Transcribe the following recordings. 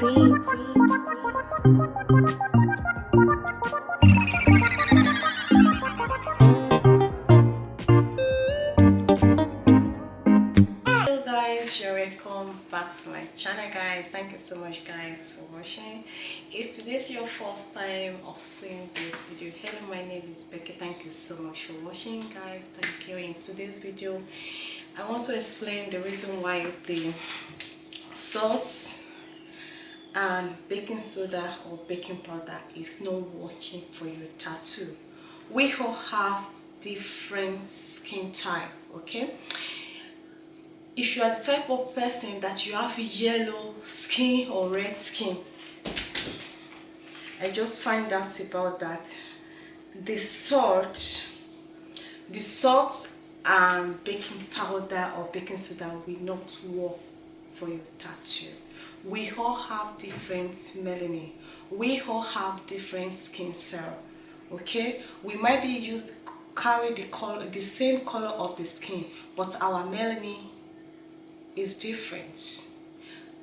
Hello guys, you're welcome back to my channel guys. Thank you so much guys for watching. If today's your first time of seeing this video, hello, my name is Becky. Thank you so much for watching guys. Thank you. In today's video I want to explain the reason why the salt and baking soda or baking powder is not working for your tattoo. We all have different skin type, okay? If you are the type of person that you have yellow skin or red skin, I just find out about that. The salt and baking powder or baking soda will not work for your tattoo. We all have different melanin. We all have different skin cell. Okay, we might be carry the same color of the skin, but our melanin is different.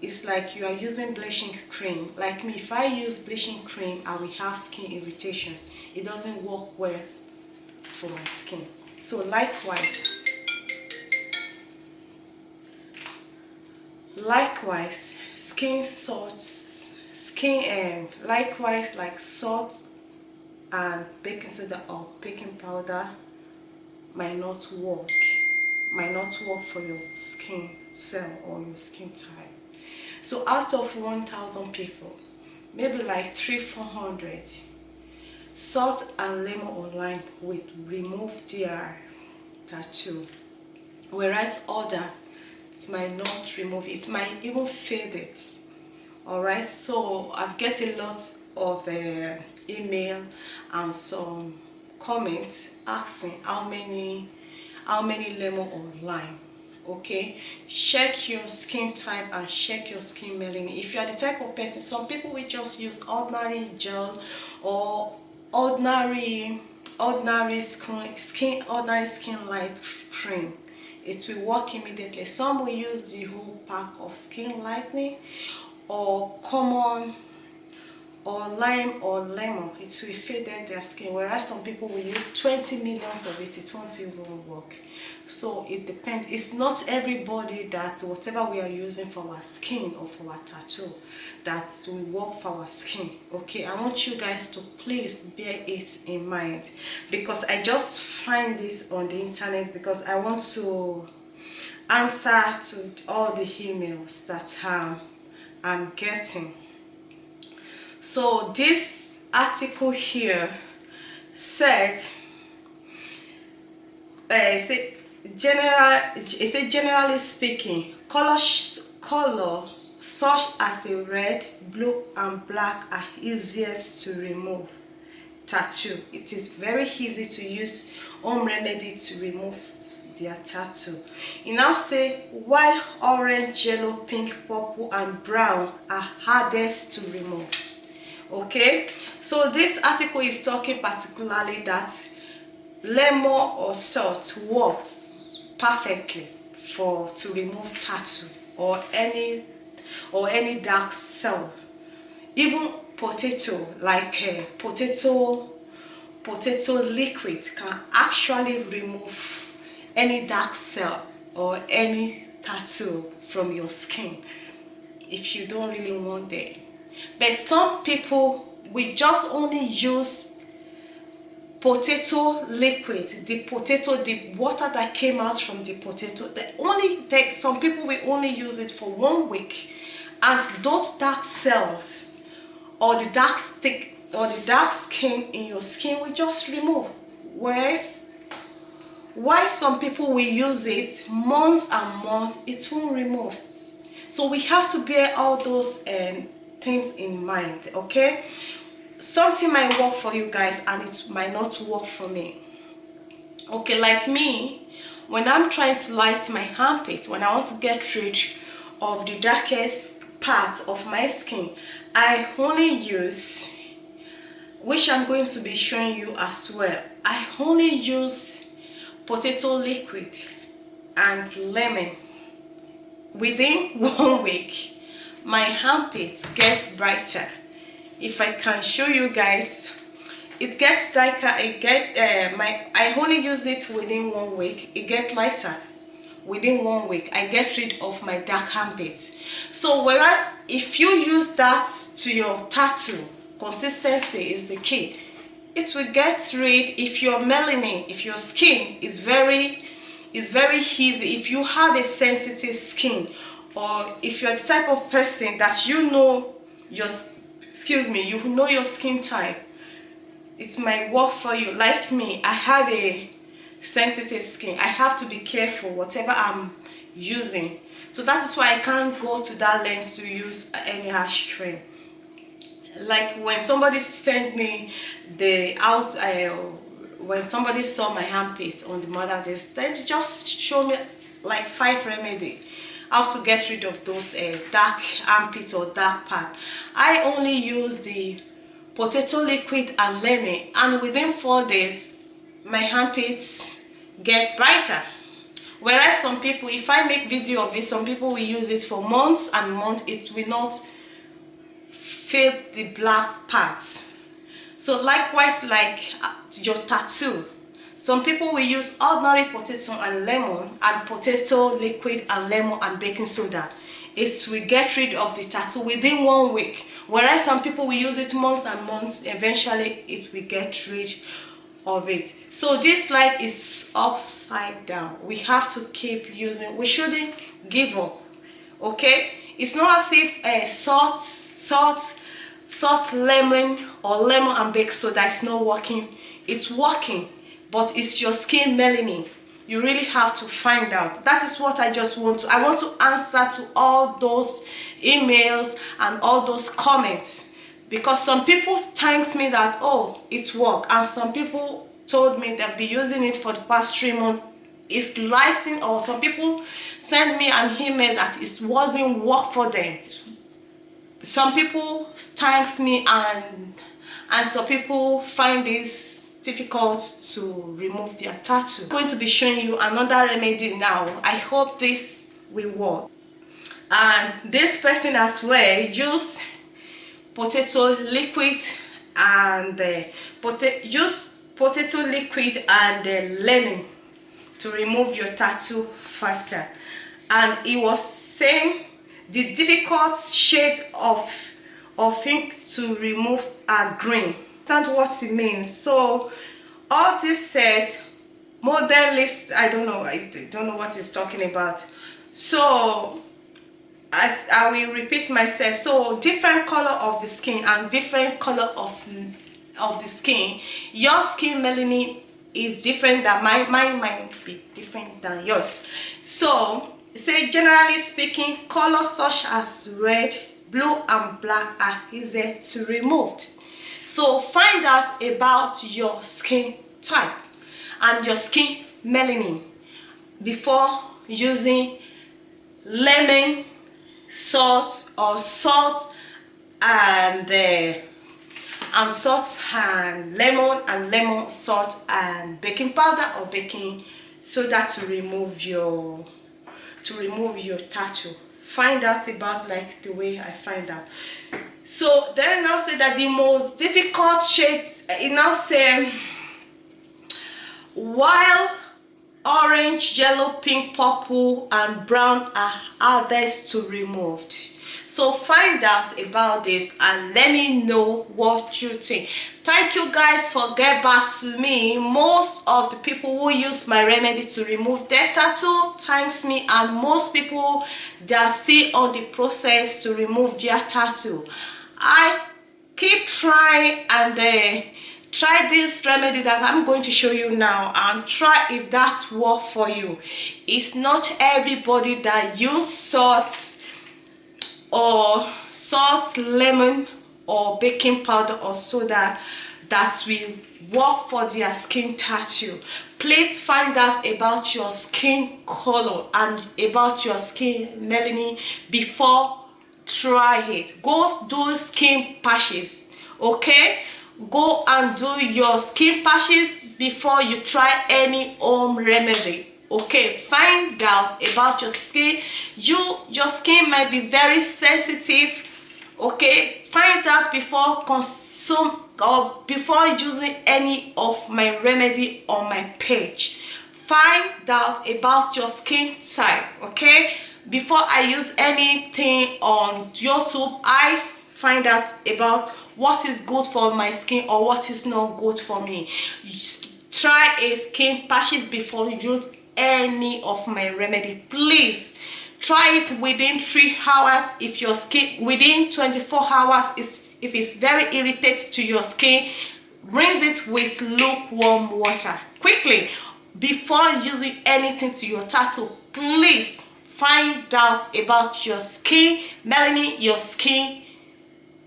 It's like you are using bleaching cream. Like me, if I use bleaching cream, I will have skin irritation. It doesn't work well for my skin. So likewise, skin salts, likewise, like salt and baking soda or baking powder might not work for your skin cell or your skin type. So out of 1,000 people, maybe like 300-400 salt and lemon or lime will remove their tattoo, whereas other it might not remove it, might even fade it. Alright, so I've get a lot of email and some comments asking how many lemon or lime. Okay, check your skin type and check your skin melanin. If you are the type of person, some people will just use ordinary gel or ordinary skin light cream. It will work immediately. Some will use the whole pack of skin lightening or common or lime or lemon. It will fade their skin, whereas some people will use 20 millions of it. It won't even work. So it depends. It's not everybody that whatever we are using for our skin or for our tattoo that will work for our skin. Okay, I want you guys to please bear it in mind, because I just find this on the internet because I want to answer to all the emails that I'm getting. So this article here said, generally speaking, colors such as a red, blue and black are easiest to remove tattoo. It is very easy to use home remedy to remove their tattoo. You now say, while orange, yellow, pink, purple and brown are hardest to remove. Okay, so this article is talking particularly that lemon or salt works perfectly to remove tattoo or any dark cell. Even potato, like potato liquid, can actually remove any dark cell or any tattoo from your skin if you don't really want it. But some people will just only use potato liquid, the water that came out from the potato. Some people will only use it for 1 week, and those dark cells or the dark skin in your skin will just remove. Why some people will use it months and months, it won't remove. So we have to bear all those things in mind. Okay, something might work for you guys and it might not work for me. Okay, like me, when I'm trying to light my armpit, when I want to get rid of the darkest part of my skin, I only use, which I'm going to be showing you as well, I only use potato liquid and lemon. Within 1 week, my armpit gets brighter. If I can show you guys, it gets darker. It gets I only use it within 1 week. It gets lighter within 1 week. I get rid of my dark armpits. So whereas if you use that to your tattoo, consistency is the key. It will get rid, if your melanin, if your skin is very easy, if you have a sensitive skin, or if you're the type of person that you know your skin type, it might work for you. Like me, I have a sensitive skin. I have to be careful whatever I'm using. So that is why I can't go to that length to use any harsh cream. Like when somebody sent me when somebody saw my armpit on the Mother's Day, they just showed me like 5 remedies how to get rid of those dark armpit or dark part. I only use the potato liquid and lemon, and within 4 days my armpits get brighter. Whereas some people, if I make video of it, some people will use it for months and months, it will not fade the black parts. So likewise, like your tattoo, some people will use ordinary potato and lemon, and potato liquid and lemon and baking soda. It will get rid of the tattoo within 1 week. Whereas some people will use it months and months, eventually it will get rid of it. So this light is upside down. We have to keep using. We shouldn't give up. Okay, it's not as if salt, lemon, or lemon and baking soda is not working. It's working, but it's your skin melanin. You really have to find out. That is what I just want to. I want to answer to all those emails and all those comments, because some people thanked me that, oh, it worked, and some people told me they've been using it for the past 3 months. It's lighting, or some people sent me an email that it wasn't work for them. Some people thanks me, and some people find this difficult to remove their tattoo. I'm going to be showing you another remedy now. I hope this will work. And this person as well use potato liquid and lemon to remove your tattoo faster. And he was saying the difficult shade of ink to remove are green. Understand what it means. So all this said, model list, I don't know what he's talking about. So as I will repeat myself, so different color of the skin and different color of the skin. Your skin melanin is different than mine might be different than yours. So say generally speaking, colors such as red, blue and black are easy to remove. So find out about your skin type and your skin melanin before using lemon, salt, or salt and lemon, salt and baking powder or baking soda to remove your tattoo. Find out about like the way I find out. So then now say that the most difficult shades, it now say while orange, yellow, pink, purple and brown are hardest to remove. So find out about this and let me know what you think. Thank you guys for getting back to me. Most of the people who use my remedy to remove their tattoo thanks me, and most people, they are still on the process to remove their tattoo. I keep trying and try this remedy that I'm going to show you now and try if that's work for you. It's not everybody that use salt, lemon or baking powder or soda that will work for their skin tattoo. Please find out about your skin color and about your skin melanin before try it. Go do skin patches, okay? Go and do your skin patches before you try any home remedy. Okay, find out about your skin. Your skin might be very sensitive. Okay, find out before consume or before using any of my remedy on my page. Find out about your skin type. Okay, before I use anything on YouTube, I find out about what is good for my skin or what is not good for me. Try a skin patches before you use any of my remedy. Please try it within 3 hours. If your skin within 24 hours if it's very irritated to your skin, rinse it with lukewarm water quickly before using anything to your tattoo. Please find out about your skin melanin, your skin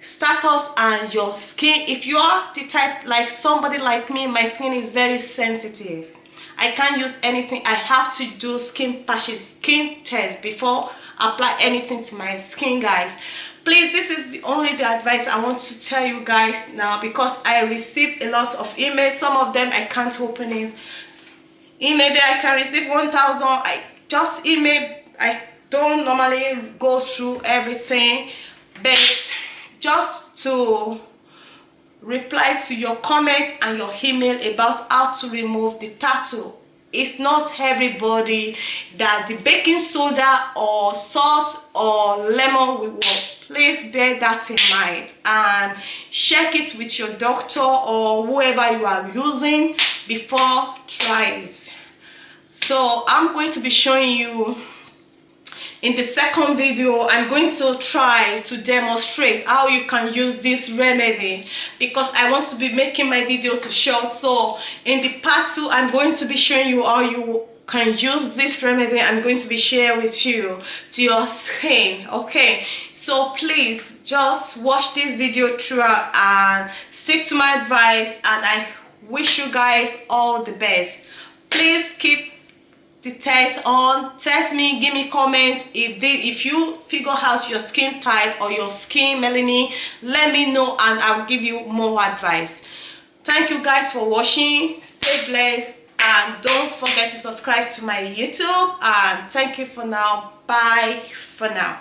status, and your skin. If you are the type like somebody like me, my skin is very sensitive. I can't use anything. I have to do skin patches, skin test before apply anything to my skin, guys. Please, this is the advice I want to tell you guys now, because I received a lot of emails. Some of them I can't open it. In a day I can receive 1,000. I just email. I don't normally go through everything, but just to reply to your comment and your email about how to remove the tattoo. It's not everybody that the baking soda or salt or lemon will work. Please bear that in mind and check it with your doctor or whoever you are using before trying it. So I'm going to be showing you in the second video. I'm going to try to demonstrate how you can use this remedy, because I want to be making my video too short. So in the part 2, I'm going to be showing you how you can use this remedy. I'm going to be sharing with you to your skin. Okay, so please just watch this video throughout and stick to my advice, and I wish you guys all the best. Please keep the test on. Test me, give me comments if you figure out your skin type or your skin melanin. Let me know and I'll give you more advice. Thank you guys for watching. Stay blessed and don't forget to subscribe to my YouTube, and thank you for now. Bye for now.